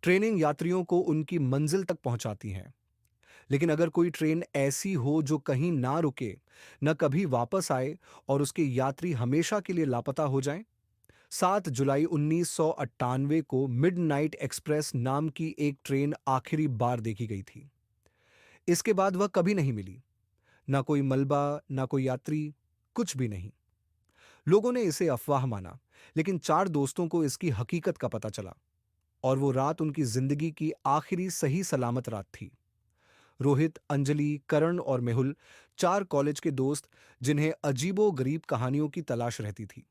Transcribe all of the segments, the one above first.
Training यात्रियों को उनकी मंजिल तक पहुंचाती हैं। लेकिन अगर कोई ट्रेन ऐसी हो जो कहीं ना रुके, न कभी वापस आए और उसके यात्री हमेशा के लिए लापता हो जाएं। 7 जुलाई 1998 को मिडनाइट एक्सप्रेस नाम की एक ट्रेन आखिरी बार देखी गई थी। इसके बाद वह कभी नहीं मिली। ना कोई मलबा, ना कोई यात्री, कुछ भी नहीं। लोगों ने इसे अफवाह माना, लेकिन 4 दोस्तों को इसकी हकीकत का पता चला और वो रात उनकी जिंदगी की आखिरी सही सलामत रात थी। रोहित, अंजलि, करण और मेहुल, 4 कॉलेज के दोस्त जिन्हें अजीबो गरीब कहानियों की तलाश रहती थी।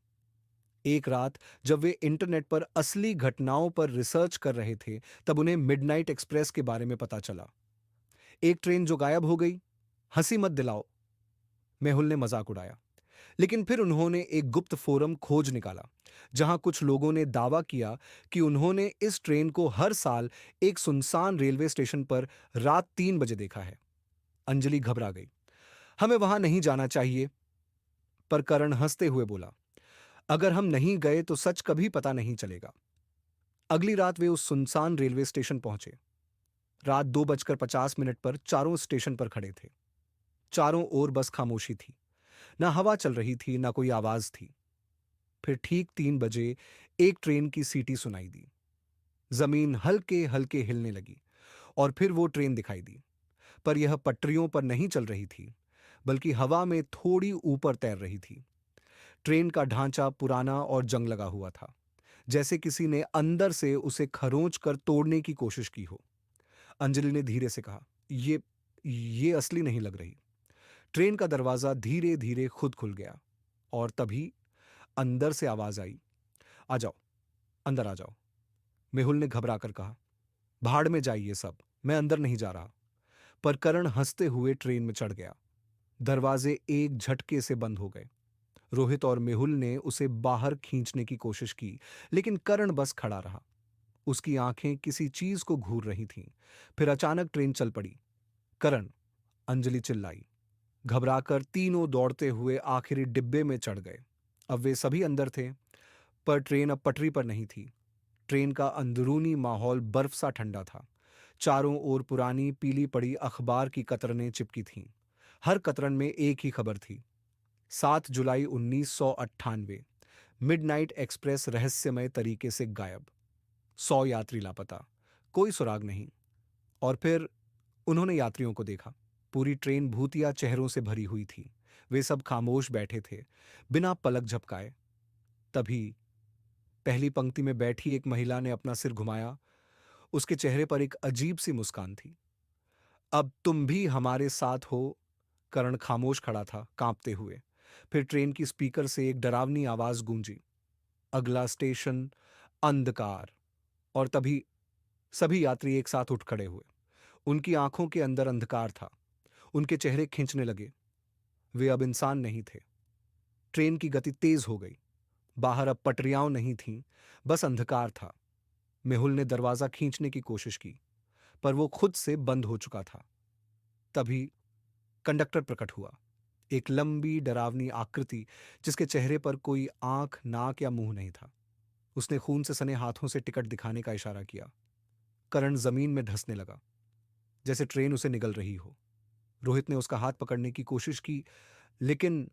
एक रात जब वे इंटरनेट पर असली घटनाओं पर रिसर्च कर रहे थे, तब उन्हें मिडनाइट एक्सप्रेस के बारे में पता चला। एक ट्रेन जो गायब हो गई, हंसी मत दिलाओ, मेहुल ने मजाक उड़ाया। लेकिन फिर उन्होंने एक गुप्त फोरम खोज निकाला, जहां कुछ लोगों ने दावा किया कि उन्होंने इस ट्रेन को हर साल एक सुनसान रेलवे स्टेशन पर रात 3 बजे देखा है। अंजलि घबरा गई। हमें वहां नहीं जाना चाहिए, पर करण हंसते हुए बोला, अगर हम नहीं गए तो सच कभी पता नहीं चलेगा। अगली रात वे उस सुनसान रेलवे स्टेशन पहुंचे। रात 2:50 पर चारों स्टेशन पर खड़े थे। चारों ओर बस खामोशी थी। ना हवा चल रही थी, ना कोई आवाज थी। फिर ठीक 3 बजे एक ट्रेन की सीटी सुनाई दी। जमीन हल्के हल्के हिलने लगी और फिर वो ट्रेन दिखाई दी। पर यह पटरियों पर नहीं चल रही थी, बल्कि हवा में थोड़ी ऊपर तैर रही थी। ट्रेन का ढांचा पुराना और जंग लगा हुआ था, जैसे किसी ने अंदर से उसे खरोंच कर तोड़ने की कोशिश की हो। अंजलि ने धीरे से कहा, ये असली नहीं लग रही। ट्रेन का दरवाजा धीरे धीरे खुद खुल गया और तभी अंदर से आवाज आई, आ जाओ, अंदर आ जाओ। मेहुल ने घबरा कर कहा, भाड़ में जाइए सब, मैं अंदर नहीं जा रहा। पर करण हंसते हुए ट्रेन में चढ़ गया। दरवाजे एक झटके से बंद हो गए। रोहित और मेहुल ने उसे बाहर खींचने की कोशिश की, लेकिन करण बस खड़ा रहा। उसकी आंखें किसी चीज को घूर रही थीं। फिर अचानक ट्रेन चल पड़ी। करण, अंजलि चिल्लाई। घबराकर तीनों दौड़ते हुए आखिरी डिब्बे में चढ़ गए। अब वे सभी अंदर थे, पर ट्रेन अब पटरी पर नहीं थी। ट्रेन का अंदरूनी माहौल बर्फ सा ठंडा था। चारों ओर पुरानी पीली पड़ी अखबार की कतरनें चिपकी थीं। हर कतरन में एक ही खबर थी, 7 जुलाई 1998, मिडनाइट एक्सप्रेस रहस्यमय तरीके से गायब, 100 यात्री लापता, कोई सुराग नहीं। और फिर उन्होंने यात्रियों को देखा। पूरी ट्रेन भूतिया चेहरों से भरी हुई थी। वे सब खामोश बैठे थे, बिना पलक झपकाए। तभी पहली पंक्ति में बैठी एक महिला ने अपना सिर घुमाया। उसके चेहरे पर एक अजीब सी मुस्कान थी। अब तुम भी हमारे साथ हो। करण खामोश खड़ा था, कांपते हुए। फिर ट्रेन की स्पीकर से एक डरावनी आवाज गूंजी, अगला स्टेशन अंधकार। और तभी सभी यात्री एक साथ उठ खड़े हुए। उनकी आंखों के अंदर अंधकार था। उनके चेहरे खींचने लगे। वे अब इंसान नहीं थे। ट्रेन की गति तेज हो गई। बाहर अब पटरियां नहीं थीं, बस अंधकार था। मेहुल ने दरवाजा खींचने की कोशिश की, पर वो खुद से बंद हो चुका था। तभी कंडक्टर प्रकट हुआ, एक लंबी डरावनी आकृति जिसके चेहरे पर कोई आंख, नाक या मुंह नहीं था। उसने खून से सने हाथों से टिकट दिखाने का इशारा किया। करण जमीन में धंसने लगा, जैसे ट्रेन उसे निगल रही हो। रोहित ने उसका हाथ पकड़ने की कोशिश की, लेकिन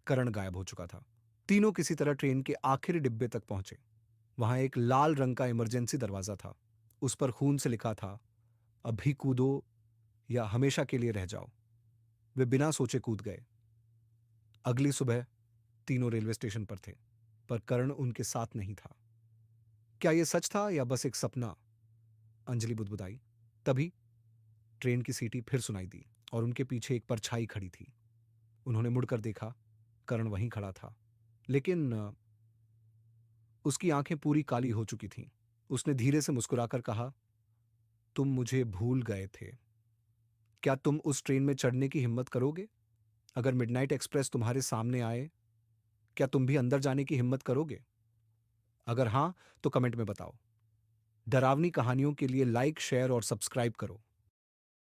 करण गायब हो चुका था। तीनों किसी तरह ट्रेन के आखिरी डिब्बे तक पहुंचे। वहां एक लाल रंग का इमरजेंसी दरवाजा था। उस पर खून से लिखा था, अभी कूदो या हमेशा के लिए रह जाओ। वे बिना सोचे कूद गए। अगली सुबह तीनों रेलवे स्टेशन पर थे, पर करण उनके साथ नहीं था। क्या यह सच था या बस एक सपना? अंजलि बुदबुदाई। तभी ट्रेन की सीटी फिर सुनाई दी और उनके पीछे एक परछाई खड़ी थी। उन्होंने मुड़कर देखा। करण वहीं खड़ा था, लेकिन उसकी आंखें पूरी काली हो चुकी थीं। उसने धीरे से मुस्कुराकर कहा, तुम मुझे भूल गए थे। क्या तुम उस ट्रेन में चढ़ने की हिम्मत करोगे? अगर मिडनाइट एक्सप्रेस तुम्हारे सामने आए, क्या तुम भी अंदर जाने की हिम्मत करोगे? अगर हाँ, तो कमेंट में बताओ। डरावनी कहानियों के लिए लाइक, शेयर और सब्सक्राइब करो।